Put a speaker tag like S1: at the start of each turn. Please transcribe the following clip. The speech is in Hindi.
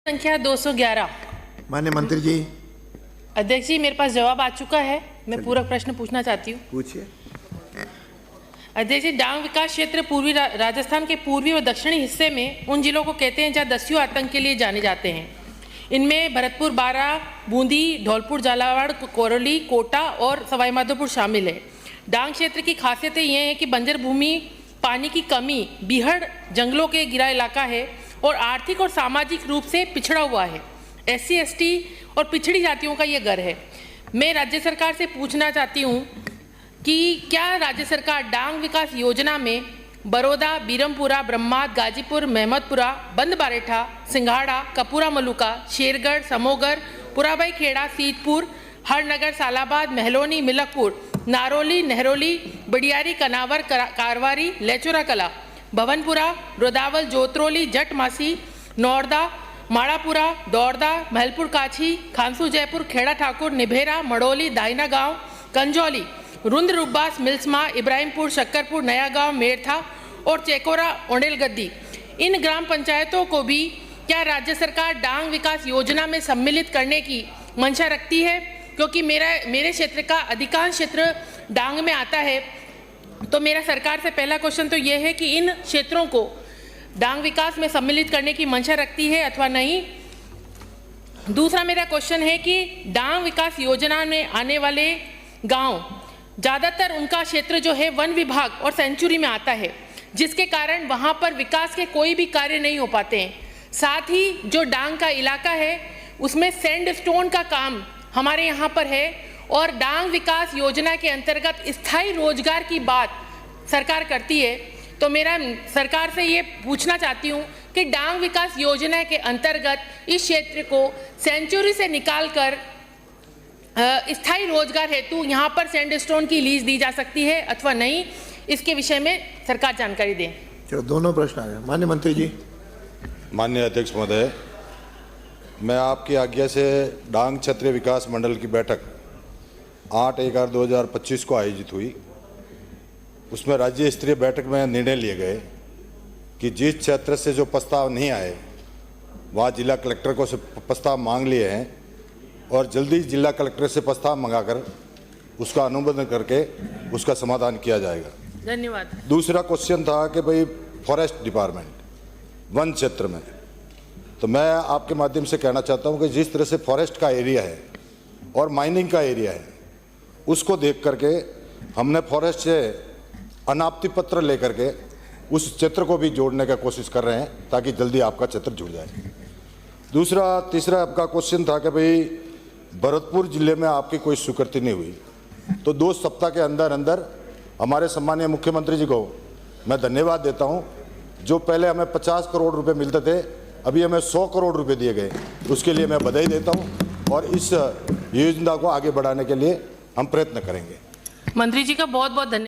S1: संख्या 211।
S2: माननीय मंत्री जी।
S1: अध्यक्ष जी, मेरे पास जवाब आ चुका है। मैं पूरक प्रश्न पूछना चाहती हूँ।
S2: पूछिए।
S1: अध्यक्ष जी, डांग विकास क्षेत्र पूर्वी राजस्थान के पूर्वी व दक्षिणी हिस्से में उन जिलों को कहते हैं जहाँ दस्यु आतंक के लिए जाने जाते हैं। इनमें भरतपुर, बारां, बूंदी, धौलपुर, झालावाड़, कोरली, कोटा और सवाई माधोपुर शामिल है। डांग क्षेत्र की खासियतें ये हैं कि बंजर भूमि, पानी की कमी, बीहड़ जंगलों के घिरा इलाका है और आर्थिक और सामाजिक रूप से पिछड़ा हुआ है। SC, ST और पिछड़ी जातियों का ये घर है। मैं राज्य सरकार से पूछना चाहती हूँ कि क्या राज्य सरकार डांग विकास योजना में बड़ौदा, बीरमपुरा, ब्रह्माद, गाजीपुर, महमदपुरा, बंदबारेठा, सिंघाड़ा, कपूरा मलुका, शेरगढ़, समोगर, पुराबाई खेड़ा, सीतपुर, हरनगर, सालाबाद, महलोनी, मिलकपुर, नारोली, नेहरोली, बडियारी, कनावर, कारवारी, लेचुरा कला, भवनपुरा, रोदावल, जोतरोली, जटमासी, नौरदा, माड़ापुरा, दौड़दा, महलपुर काछी, खानसू जयपुर, खेड़ा ठाकुर, निभेरा, मड़ोली, दाइना गांव, कंजौली, रुंद्र रुब्बास, मिल्समा, इब्राहिमपुर, शक्करपुर, नया गांव, मेरथा और चेकोरा, ओंडेल गद्दी, इन ग्राम पंचायतों को भी क्या राज्य सरकार डांग विकास योजना में सम्मिलित करने की मंशा रखती है? क्योंकि मेरे क्षेत्र का अधिकांश क्षेत्र डांग में आता है। तो मेरा सरकार से पहला क्वेश्चन तो ये है कि इन क्षेत्रों को डांग विकास में सम्मिलित करने की मंशा रखती है अथवा नहीं। दूसरा मेरा क्वेश्चन है कि डांग विकास योजना में आने वाले गांव, ज़्यादातर उनका क्षेत्र जो है वन विभाग और सेंचुरी में आता है, जिसके कारण वहां पर विकास के कोई भी कार्य नहीं हो पाते हैं। साथ ही जो डांग का इलाका है उसमें सैंडस्टोन का काम हमारे यहाँ पर है और डांग विकास योजना के अंतर्गत स्थायी रोजगार की बात सरकार करती है। तो मेरा सरकार से ये पूछना चाहती हूँ कि डांग विकास योजना के अंतर्गत इस क्षेत्र को सेंचुरी से निकालकर स्थायी रोजगार हेतु यहाँ पर सैंडस्टोन की लीज दी जा सकती है अथवा नहीं, इसके विषय में सरकार जानकारी दें।
S2: चलो, दोनों प्रश्न आ गए। माननीय मंत्री जी।
S3: माननीय अध्यक्ष महोदय, मैं आपकी आज्ञा से डांग क्षेत्रीय विकास मंडल की बैठक 8/11/2025 को आयोजित हुई। उसमें राज्य स्तरीय बैठक में निर्णय लिए गए कि जिस क्षेत्र से जो प्रस्ताव नहीं आए वहाँ जिला कलेक्टर को से प्रस्ताव मांग लिए हैं और जल्दी जिला कलेक्टर से प्रस्ताव मंगाकर उसका अनुमोदन करके उसका समाधान किया जाएगा।
S1: धन्यवाद।
S3: दूसरा क्वेश्चन था कि भाई फॉरेस्ट डिपार्टमेंट, वन क्षेत्र में, तो मैं आपके माध्यम से कहना चाहता हूं कि जिस तरह से फॉरेस्ट का एरिया है और माइनिंग का एरिया है, उसको देख करके हमने फॉरेस्ट से अनापत्ति पत्र लेकर के उस क्षेत्र को भी जोड़ने का कोशिश कर रहे हैं ताकि जल्दी आपका क्षेत्र जुड़ जाए। तीसरा आपका क्वेश्चन था कि भाई भरतपुर जिले में आपकी कोई स्वीकृति नहीं हुई, तो 2 सप्ताह के अंदर अंदर हमारे सम्मानीय मुख्यमंत्री जी को मैं धन्यवाद देता हूँ। जो पहले हमें 50 करोड़ रुपए मिलते थे, अभी हमें 100 करोड़ रुपए दिए गए, उसके लिए मैं बधाई देता हूँ और इस योजना को आगे बढ़ाने के लिए हम प्रयत्न करेंगे।
S1: मंत्री जी का बहुत बहुत धन्यवाद।